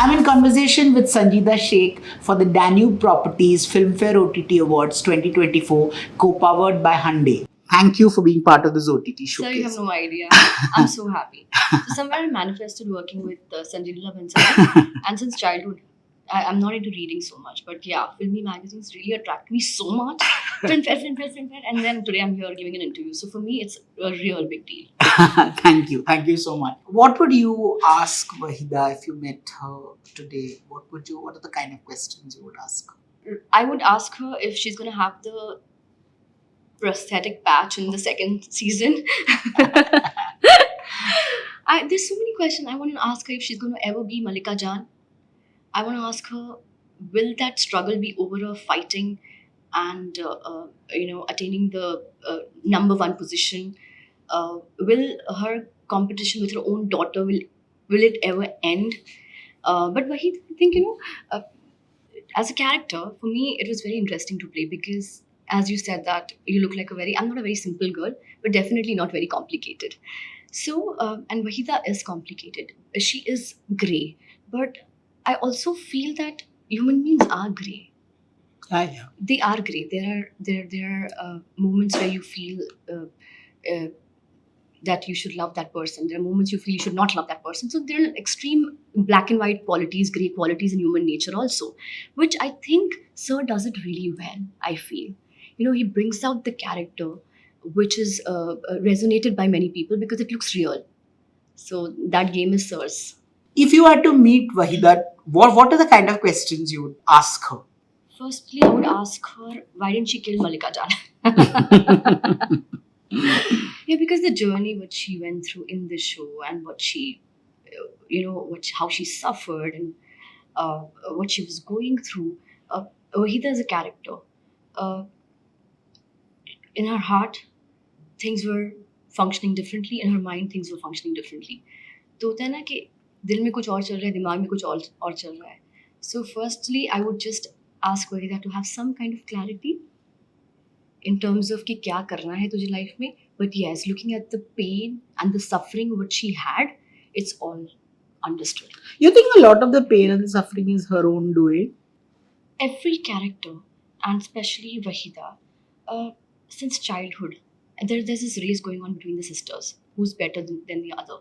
I'm in conversation with Sanjeeda Sheikh for the Danube Properties Filmfare OTT Awards 2024, co-powered by Hyundai. Thank you for being part of this OTT Sir, you have showcase. no idea. I'm so happy. So somewhere I manifested working with Sanjeeda Bhansali, and since childhood, I'm not into reading so much, but yeah, filmy magazines really attract me so much. Filmfare, and then today I'm here giving an interview. So for me, it's a real big deal. Thank you so much. What would you ask Wahida if you met her today? What are the kind of questions you would ask? I would ask her if she's gonna have the prosthetic patch in the second season. There's so many questions. I want to ask her if she's going to ever be Malika Jan. I want to ask her, will that struggle be over her fighting and attaining the number one position? Will her competition with her own daughter will it ever end? But Wahid, I think as a character, for me, it was very interesting to play because, as you said, that you look like I'm not a very simple girl, but definitely not very complicated. So, and Wahida is complicated. She is grey, but I also feel that human beings are grey. Yeah. They are grey. There are moments where you feel uh, that you should love that person. There are moments you feel you should not love that person. So there are extreme black and white qualities, grey qualities in human nature also, which I think Sir does it really well. I feel, he brings out the character, which is resonated by many people because it looks real. So that game is Sir's. If you had to meet Wahida, what are the kind of questions you would ask her? Firstly, I would ask her, why didn't she kill Malika Jan? Yeah, because the journey what she went through in the show and what she, how she suffered and what she was going through. Wahida is a character. Uh, in her heart, things were functioning differently. In her mind, things were functioning differently. तो होता है ना कि दिल में कुछ और चल रहा है, दिमाग में कुछ और चल रहा है. So firstly, I would just ask Wahida to have some kind of clarity in terms of कि क्या करना है तुझे लाइफ में. But yes, looking at the pain and the suffering what she had, it's all understood. You think a lot of the pain and the suffering is her own doing? Every character, and especially Wahida, since childhood, there's this race going on between the sisters, who's better than the other.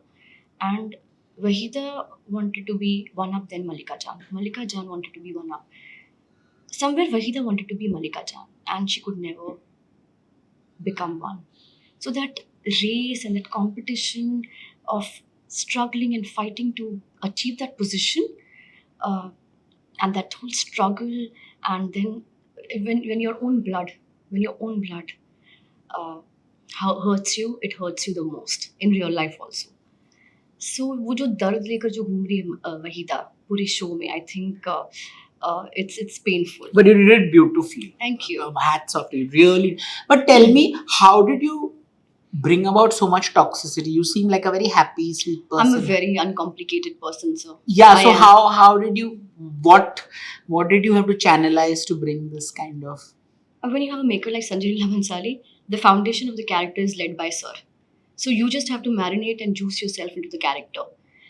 And Wahida wanted to be one up than Malika Jan. Malika Jan wanted to be one up. Somewhere Wahida wanted to be Malika Jan, and she could never become one. So that race and that competition of struggling and fighting to achieve that position, uh, and that whole struggle, and then when your own blood, uh, how hurts you, it hurts you the most in real life also. So वो जो दर्द लेकर जो घूम रही है वहीदा पूरे show में, I think it's painful. But you did it beautifully. Thank you. Hats off to you, really. But tell me, how did you bring about so much toxicity? You seem like a very happy, sweet person. I'm a very uncomplicated person, so Yeah. I So am. how did you what did you have to channelize to bring this kind of? When you have a maker like Sanjeeda Bhansali, the foundation of the character is led by Sir. So you just have to marinate and juice yourself into the character.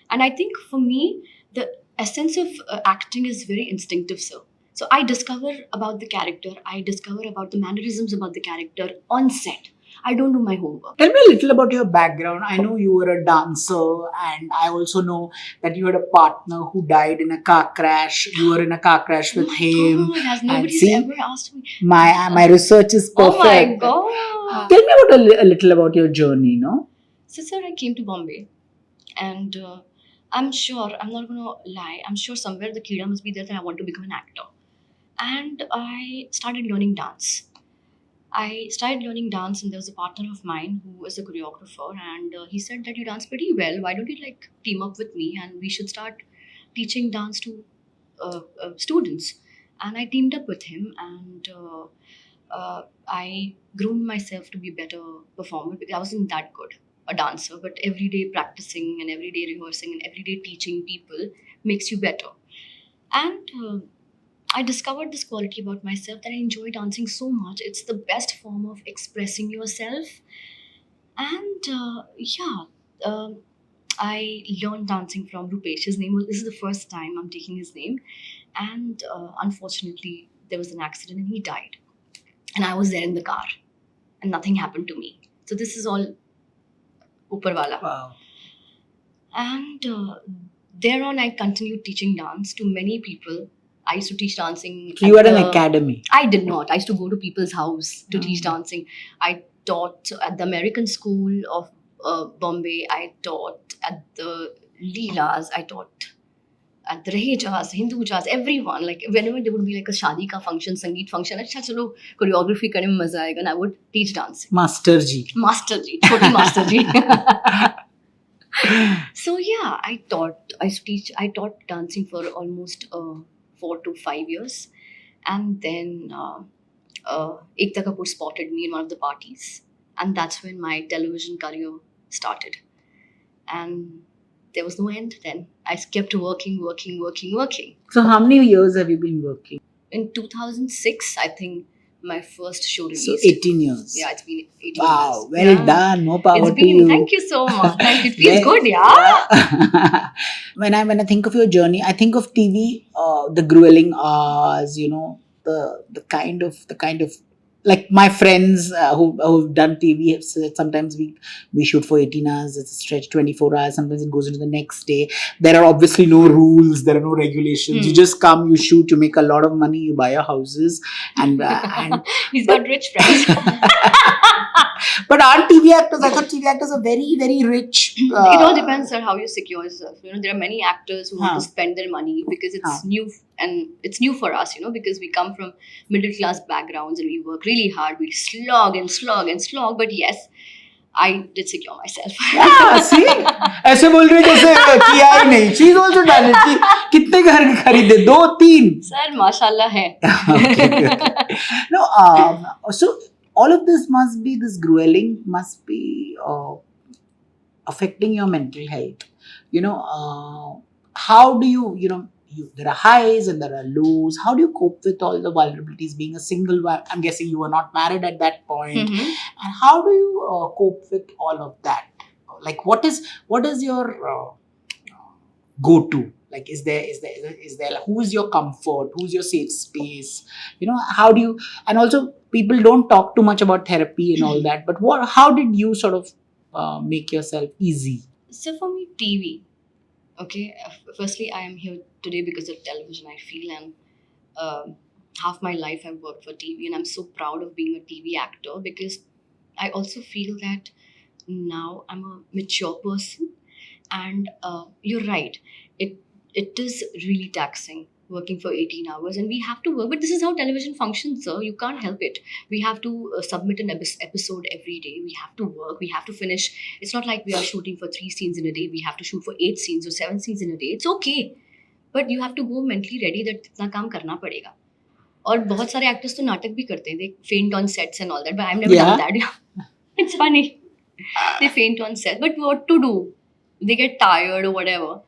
And I think for me, the essence of acting is very instinctive, Sir. So I discover about the character, I discover about the mannerisms about the character on set. I don't do my homework. Tell me a little about your background. I know you were a dancer, and I also know that you had a partner who died in a car crash. You were in a car crash with him. God, has And nobody's see, ever asked me. my research is Oh my perfect. God. Tell me about a little about your journey, no? So, sir, I came to Bombay, and I'm sure, I'm not going to lie, I'm sure somewhere the Kida must be there that I want to become an actor. And I started learning dance. And there was a partner of mine who was a choreographer, and he said that you dance pretty well. Why don't you like team up with me, and we should start teaching dance to students. And I teamed up with him, and I groomed myself to be a better performer because I wasn't that good a dancer. But every day practicing and every day rehearsing and every day teaching people makes you better. And I discovered this quality about myself that I enjoy dancing so much. It's the best form of expressing yourself. And yeah, um, I learned dancing from Rupesh. This is the first time I'm taking his name. And unfortunately, there was an accident and he died. And I was there in the car and nothing happened to me. So this is all Upperwala. Wow. And thereon, I continued teaching dance to many people. I used to teach dancing. So you had an academy. I did not. I used to go to people's house to teach Oh. dancing. I taught at the American School of Bombay. I taught at the Leelas. I taught at the Rahejas, Hindu Jas, everyone. Like whenever there would be like a shadi ka function, sangeet function, अच्छा चलो choreography करने में मजा आएगा, and I would teach dancing. Master Ji. Master Ji, choti Master Ji. So yeah, I taught dancing for almost 4 to 5 years, and then Ekta Kapoor spotted me in one of the parties, and that's when my television career started. And there was no end then. I kept working. So how many years have you been working? In 2006, I think my first show released. So 18 years. Yeah, it's been 18 Wow, years. well Yeah. done. More power It's to been, you. thank you so much. Thank you. It feels Well- good, yeah. when I think of your journey, I think of TV, the grueling hours, the kind of like my friends who've done TV have said sometimes we shoot for 18 hours, it's a stretch 24 hours, sometimes it goes into the next day. There are obviously no rules, there are no regulations. You just come, you shoot, you make a lot of money, you buy your houses, and He's got rich friends. but aren't TV actors? I thought TV actors are very, very rich. It all depends on how you secure yourself. There are many actors who want to spend their money because it's new, and it's new for us, because we come from middle class backgrounds and we work really hard. We slog. But yes, I did secure myself. Yeah, see? ऐसे बोल रहे जैसे किया ही नहीं. She's also done it. कितने घर खरीदे? 2-3. Sir, mashallah hai. Okay. No, so all of this this grueling must be affecting your mental health. How do you there are highs and there are lows. How do you cope with all the vulnerabilities being a single one? I'm guessing you were not married at that point. Mhm. And how do you cope with all of that? Like, what is your go-to? Like, is there like, who's your comfort? Who's your safe space? How do you? And also, people don't talk too much about therapy and all that. But how did you sort of make yourself easy? So for me, TV. Okay, firstly, I am here today because of television, I feel, and half my life I've worked for TV, and I'm so proud of being a TV actor because I also feel that now I'm a mature person, and you're right, it is really taxing working for 18 hours, and we have to work, but this is how television functions, sir. You can't help it. We have to submit an episode every day. We have to work, we have to finish. It's not like we are shooting for 3 scenes in a day. We have to shoot for 8 scenes or 7 scenes in a day. It's okay, but you have to go mentally ready that इतना काम करना पड़ेगा. और बहुत सारे actors तो नाटक भी करते हैं. They faint on sets and all that, but I've never done that. It's funny. They faint on set, but what to do? They get tired or whatever.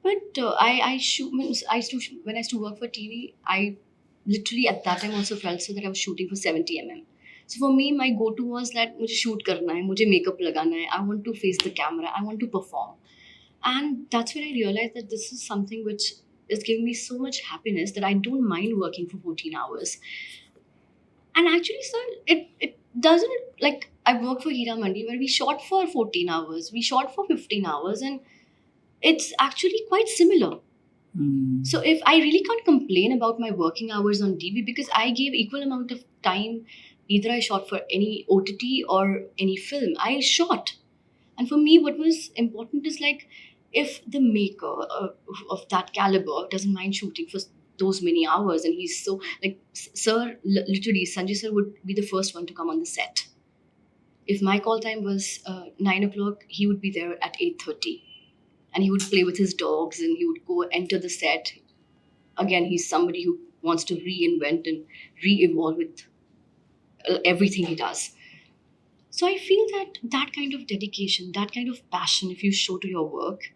But I shoot. When I used to work for TV, I literally at that time also felt so that I was shooting for 70 mm. So for me, my go-to was that मुझे shoot करना है, मुझे makeup लगाना है. I want to face the camera. I want to perform, and that's when I realized that this is something which is giving me so much happiness that I don't mind working for 14 hours. And actually, sir, it doesn't, like, I worked for Heeramandi where we shot for 14 hours, we shot for 15 hours, and it's actually quite similar. So if I really can't complain about my working hours on TV because I gave equal amount of time, either I shot for any OTT or any film, I shot. And for me, what was important is, like, if the maker of that caliber doesn't mind shooting for those many hours, and he's so, like, sir, literally, Sanjay sir would be the first one to come on the set. If my call time was 9 o'clock, he would be there at 8:30. And he would play with his dogs and he would go enter the set. Again, he's somebody who wants to reinvent and re-evolve with everything he does. So I feel that kind of dedication, that kind of passion, if you show to your work,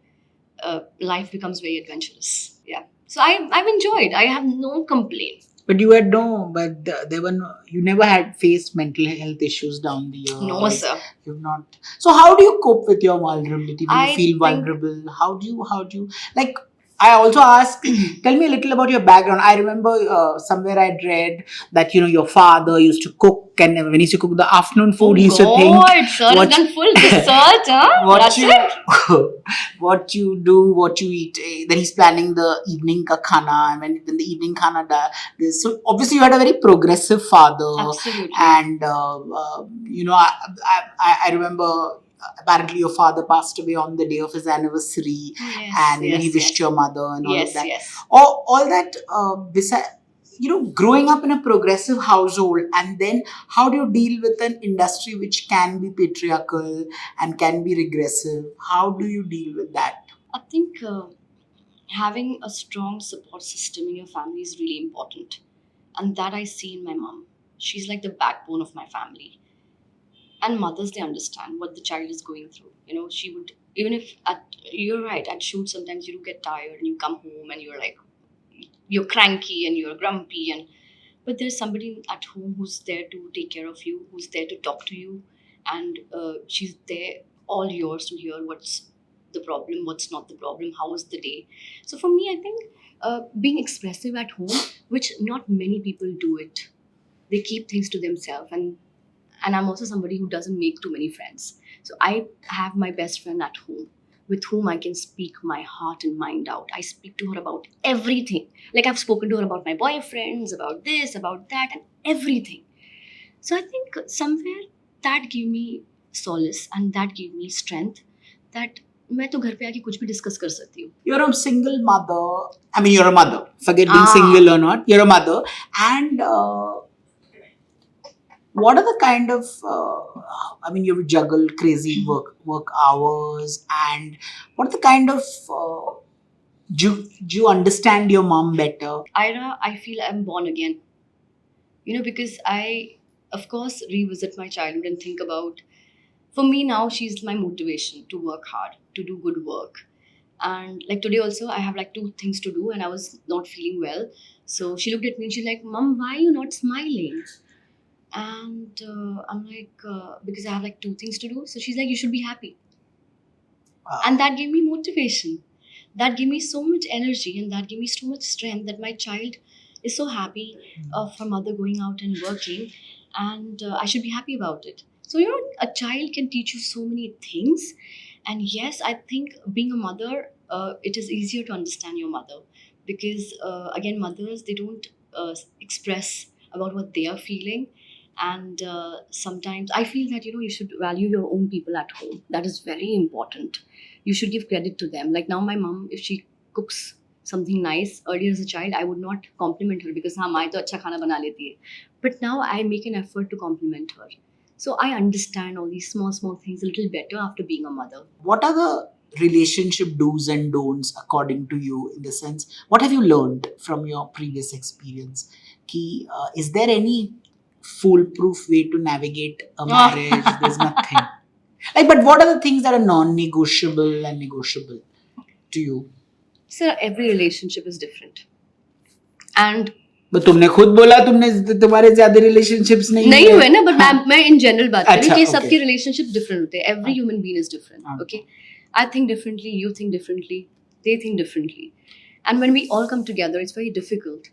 life becomes very adventurous. Yeah. So I've enjoyed. I have no complaint. But you had no, but there were no, you never had faced mental health issues down the years. No, sir. You've not. So how do you cope with your vulnerability when you I feel think- vulnerable? How do you, like, I also ask, tell me a little about your background. I remember somewhere I'd read that, your father used to cook, and when he used to cook the afternoon food, he used to think, God, sir, what- done full research, huh? what That's you it. what you do, what you eat. Then he's planning the evening ka khana, and when the evening khana this. So obviously you had a very progressive father, Absolutely. and I remember apparently your father passed away on the day of his anniversary, Yes, and yes, he wished yes. your mother and all Yes, of that. yes. All that beside. Growing up in a progressive household, and then how do you deal with an industry which can be patriarchal and can be regressive? How do you deal with that? I think having a strong support system in your family is really important. And that I see in my mom. She's like the backbone of my family. And mothers, they understand what the child is going through. She would, even if you're right, at shoot, sometimes you do get tired and you come home and you're cranky and you're grumpy, but there's somebody at home who's there to take care of you, who's there to talk to you, and she's there all yours to hear what's the problem, what's not the problem, how was the day. So for me, I think being expressive at home, which not many people do it, they keep things to themselves, and I'm also somebody who doesn't make too many friends. So I have my best friend at home with whom I can speak my heart and mind out. I speak to her about everything. Like I've spoken to her about my boyfriends, about this, about that, and everything. So I think somewhere that gave me solace and that gave me strength that मैं तो घर पे आके कुछ भी discuss कर सकती हूँ. You're a single mother. I mean, you're a mother. Forget being Ah. single or not. You're a mother. And what are the kind of, you juggle crazy work hours, and what are the kind of, do you understand your mom better? Ira, I feel I'm born again. Because I, of course, revisit my childhood and think about, for me now, she's my motivation to work hard, to do good work. And like today also, I have like two things to do and I was not feeling well. So she looked at me and she's like, Mom, why are you not smiling? And I'm like, because I have like two things to do. So she's like, you should be happy. Wow. And that gave me motivation. That gave me so much energy and that gave me so much strength that my child is so happy of her mother going out and working, and I should be happy about it. So, a child can teach you so many things. And yes, I think being a mother, it is easier to understand your mother because, again, mothers, they don't express about what they are feeling. And sometimes I feel that, you should value your own people at home. That is very important. You should give credit to them. Like now, my mom, if she cooks something nice, earlier as a child, I would not compliment her because हाँ माँ तो अच्छा खाना बना लेती है. But now I make an effort to compliment her. So I understand all these small things a little better after being a mother. What are the relationship do's and don'ts according to you, in the sense, what have you learned from your previous experience? Is there any foolproof way to navigate a marriage? There's nothing. But what are the things that are non-negotiable and negotiable to you? Sir, every relationship is different. And But तुमने खुद बोला तुम्हारे ज्यादा relationships नहीं हुए ना, but मैं in general बात कर रही हूँ कि अच्छा, सबके relationships different होते हैं. Every human being is different. Okay, I think differently, you think differently, they think differently, and when we all come together, it's very difficult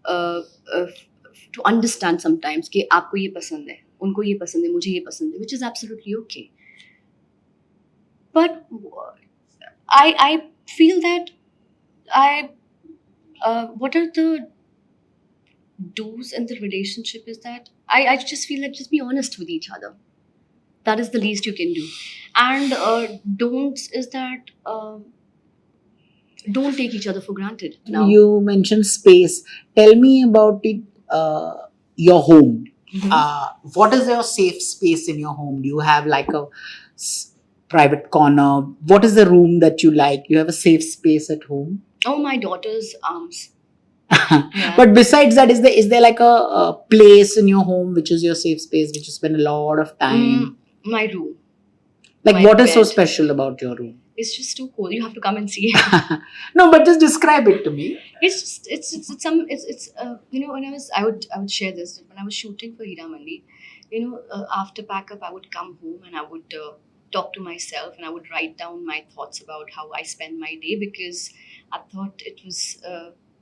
to understand sometimes कि आपको ये पसंद है, उनको ये पसंद है, मुझे ये पसंद है, which is absolutely okay. But I feel that what are the do's in the relationship is that I just feel like just be honest with each other. That is the least you can do. And don'ts is that don't take each other for granted. Now. You mentioned space. Tell me about it. Your home. Mhm. What is your safe space in your home? Do you have like a private corner? What is the room that you like? You have a safe space at home? Oh, my daughter's arms. But besides that, is there like a place in your home which is your safe space, which you spend a lot of time? My room. Like my what is so bed. special about your room? It's just too cool. You have to come and see. No, but just describe it to me. It's just it's some it's you know, when I would share this when I was shooting for Heeramandi. After pack up, I would come home and I would talk to myself, and I would write down my thoughts about how I spend my day, because I thought it was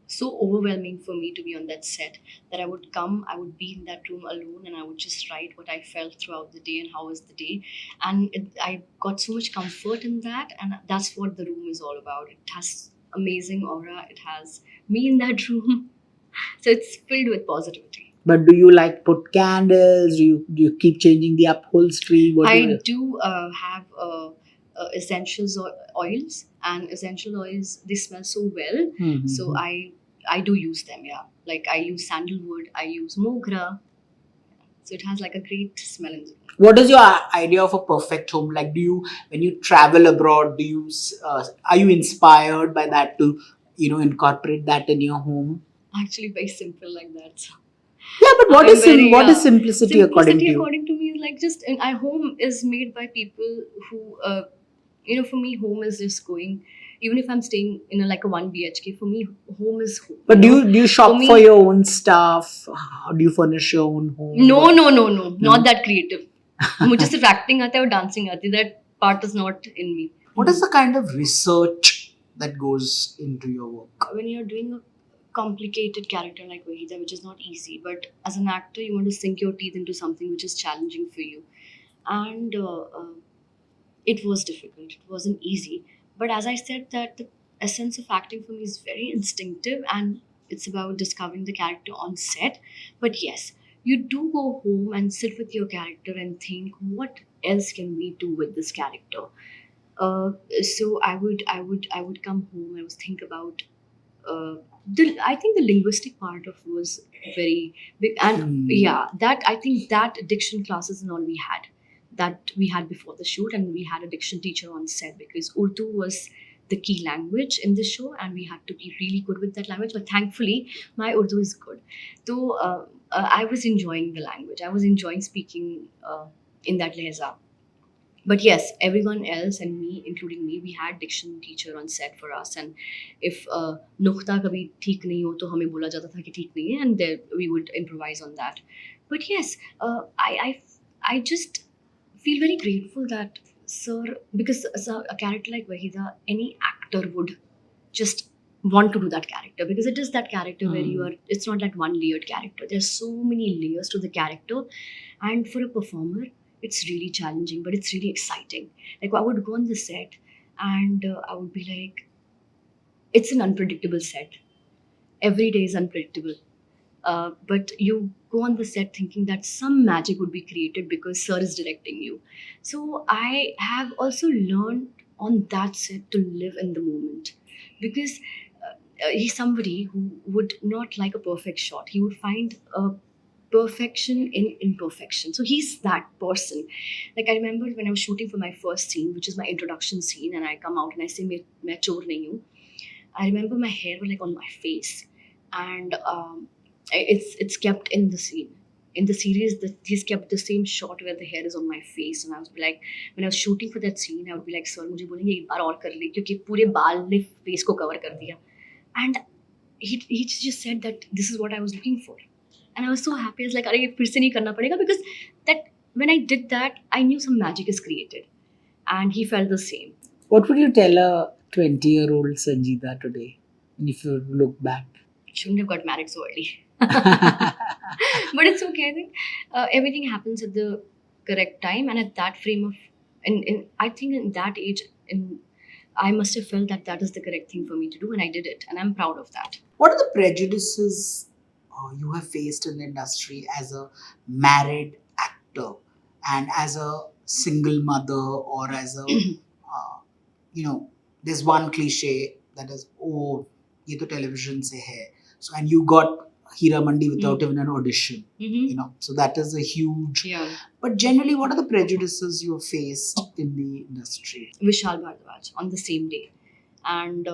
so overwhelming for me to be on that set, that I would come, I would be in that room alone, and I would just write what I felt throughout the day and how was the day. And I got so much comfort in that, and that's what the room is all about. It has amazing aura, it has me in that room. So it's filled with positivity. But do you like put candles? Do you keep changing the upholstery? What do I you? do have essentials oils, and essential oils, they smell so well. So I do use them. Yeah, like I use sandalwood, I use mogra, so it has like a great smell in the room. What is your idea of a perfect home? Like, do you, when you travel abroad, are you inspired by that to, incorporate that in your home? Actually, very simple like that. So Yeah, but I'm very what is simplicity according simplicity to you? according to me is like just our home is made by people who for me home is just going, even if I'm staying in like a 1 BHK, for me home is home, But do you for shop for me. your own stuff? How do you furnish your own home? No, What? no, no, no, No? not that creative. मुझे सिर्फ acting आता है और dancing आती है. That part is not in me. What is the kind of research that goes into your work? When you're doing a complicated character like Wahida, which is not easy, but as an actor, you want to sink your teeth into something which is challenging for you. And it was difficult. It wasn't easy. But as I said, that the essence of acting for me is very instinctive, and it's about discovering the character on set. But yes, you do go home and sit with your character and think, what else can we do with this character? So I would come home. I would think about I think the linguistic part of was very big, and yeah, that I think that diction classes and all we had before the shoot, and we had a diction teacher on set because Urdu was the key language in the show, and we had to be really good with that language. But thankfully, my Urdu is good, so I was enjoying the language. I was enjoying speaking in that lehza. But yes, everyone else and me, including me, we had diction teacher on set for us. And if nukta kabhi theek nahi ho, to hame bola jata tha ki theek nahi hai, and then we would improvise on that. But yes, I just feel very grateful that sir, because a character like Wahida, any actor would just want to do that character, because it is that character where you are, it's not that one layered character, there's so many layers to the character. And for a performer, it's really challenging, but it's really exciting. Like I would go on the set, and I would be like, it's an unpredictable set, every day is unpredictable. But you go on the set thinking that some magic would be created because sir is directing you. So I have also learned on that set to live in the moment, because he's somebody who would not like a perfect shot. He would find a perfection in imperfection. So he's that person. Like I remember when I was shooting for my first scene, which is my introduction scene, and I come out and I say, "मैं चोर नहीं हूँ." I remember my hair was like on my face, and it's kept in the scene. In the series, he's kept the same shot where the hair is on my face, and I was like, when I was shooting for that scene, I would be like, "Sir, मुझे बोलेंगे एक बार और कर ले, क्योंकि पूरे बाल ने face को cover कर दिया." And he just said that this is what I was looking for, and I was so happy. I was like, "अरे ये फिर से नहीं करना पड़ेगा," because that when I did that, I knew some magic is created, and he felt the same. What would you tell a 20-year-old Sanjeeda today, if you look back? Shouldn't have got married so early. But it's okay. I think everything happens at the correct time, and at that frame of, and I think in that age, I must have felt that that is the correct thing for me to do, and I did it, and I'm proud of that. What are the prejudices you have faced in the industry as a married actor and as a single mother, or as a, there's one cliche that is, oh, ye to television se hai. So, and you got Heeramandi without even an audition, so that is a huge. Yeah. But generally, what are the prejudices you have faced in the industry? Vishal Bhardwaj on the same day, and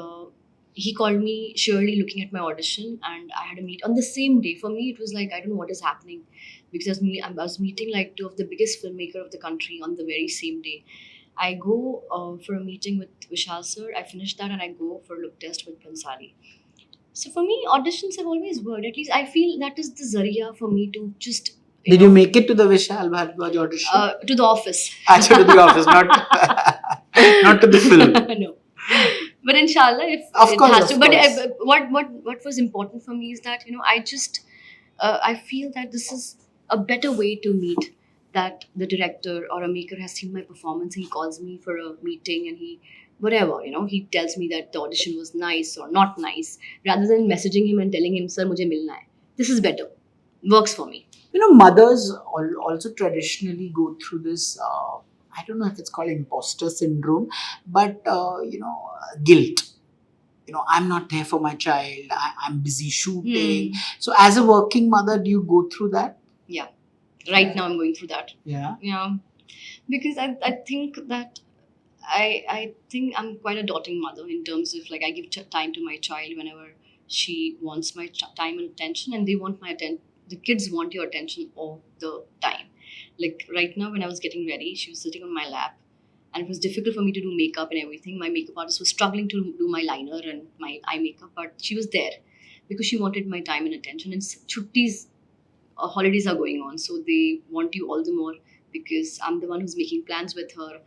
he called me surely looking at my audition, and I had a meet on the same day. For me, it was like, I don't know what is happening, because I was meeting like two of the biggest filmmaker of the country on the very same day. I go for a meeting with Vishal sir. I finish that and I go for a look test with Bhansali. So for me, auditions have always worked. At least I feel that is the zaria for me to just Did you make it to the Vishal Bhardwaj audition? To the office. Actually, to the office, not not to the film. No. But inshallah, if Of it course, has of to. But course. what was important for me is that I feel that this is a better way to meet. That the director or a maker has seen my performance, he calls me for a meeting and he tells me that the audition was nice or not nice, rather than messaging him and telling him, "Sir, mujhe milna hai." This is better. Works for me. Mothers also traditionally go through this. I don't know if it's called imposter syndrome, but guilt. I'm not there for my child. I'm busy shooting. So, as a working mother, do you go through that? Yeah. Right now, I'm going through that. Yeah. Yeah. Because I think that I think I'm quite a doting mother in terms of like I give time to my child whenever she wants my time and attention, and they want my attention. The kids want your attention all the time. Like right now, when I was getting ready, she was sitting on my lap, and it was difficult for me to do makeup and everything. My makeup artist was struggling to do my liner and my eye makeup, but she was there because she wanted my time and attention. And chuttis, holidays are going on, so they want you all the more because I'm the one who's making plans with her.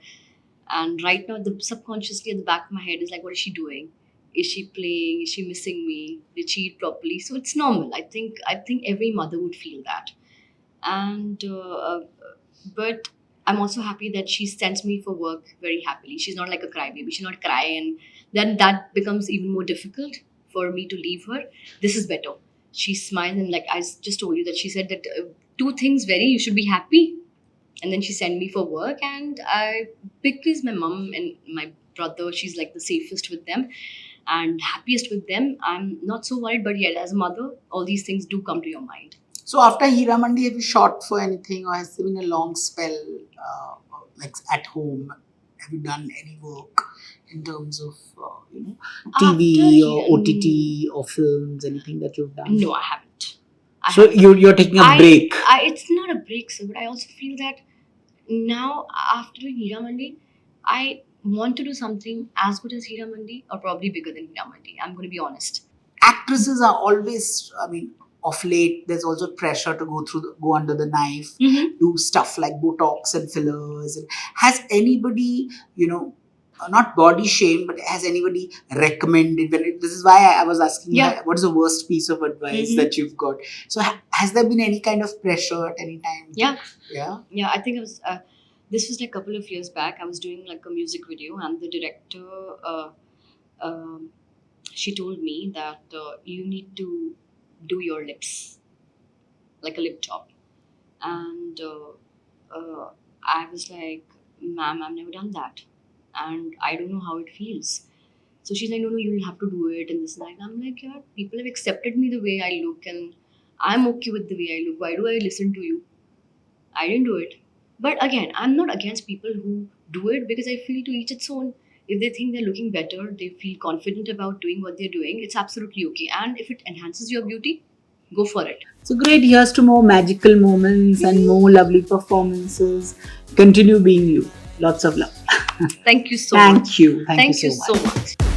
And right now, the subconsciously at the back of my head is like, what is she doing? Is she playing? Is she missing me? Did she eat properly? So it's normal. I think every mother would feel that. And but I'm also happy that she sends me for work very happily. She's not like a crybaby. She's not cry, and then that becomes even more difficult for me to leave her. This is better. She smiles and like just told you that she said that two things very you should be happy, and then she sent me for work, and I because my mom and my brother, she's like the safest with them and happiest with them, I'm not so worried. But yet as a mother, all these things do come to your mind. So, after Heeramandi, have you shot for anything, or has there been a long spell like at home? Have you done any work in terms of TV After or OTT or films? Anything that you've done? No, I haven't. So you're taking a break. It's not a break, sir, but I also feel that now after doing Heeramandi, I want to do something as good as Heeramandi or probably bigger than Heeramandi. I'm going to be honest. Actresses are always, of late, there's also pressure to go under the knife, do stuff like Botox and fillers. And has anybody, not body shame, but has anybody recommended? This is why I was asking, what is the worst piece of advice that you've got? So, has there been any kind of pressure at any time? Yeah. Yeah. Yeah, I think it was. This was like a couple of years back. I was doing like a music video, and the director, she told me that you need to do your lips, like a lip job, and I was like, "Ma'am, I've never done that, and I don't know how it feels." So she's like, "No, no, you'll have to do it," and this and that. And I'm like, "Yeah, people have accepted me the way I look, and I'm okay with the way I look. Why do I listen to you? I didn't do it." But again, I'm not against people who do it because I feel to each its own. If they think they're looking better, they feel confident about doing what they're doing, it's absolutely okay. And if it enhances your beauty, go for it. So great. Here's to more magical moments and more lovely performances. Continue being you. Lots of love. Thank you so much. Thank you. Thank you you so much. so much.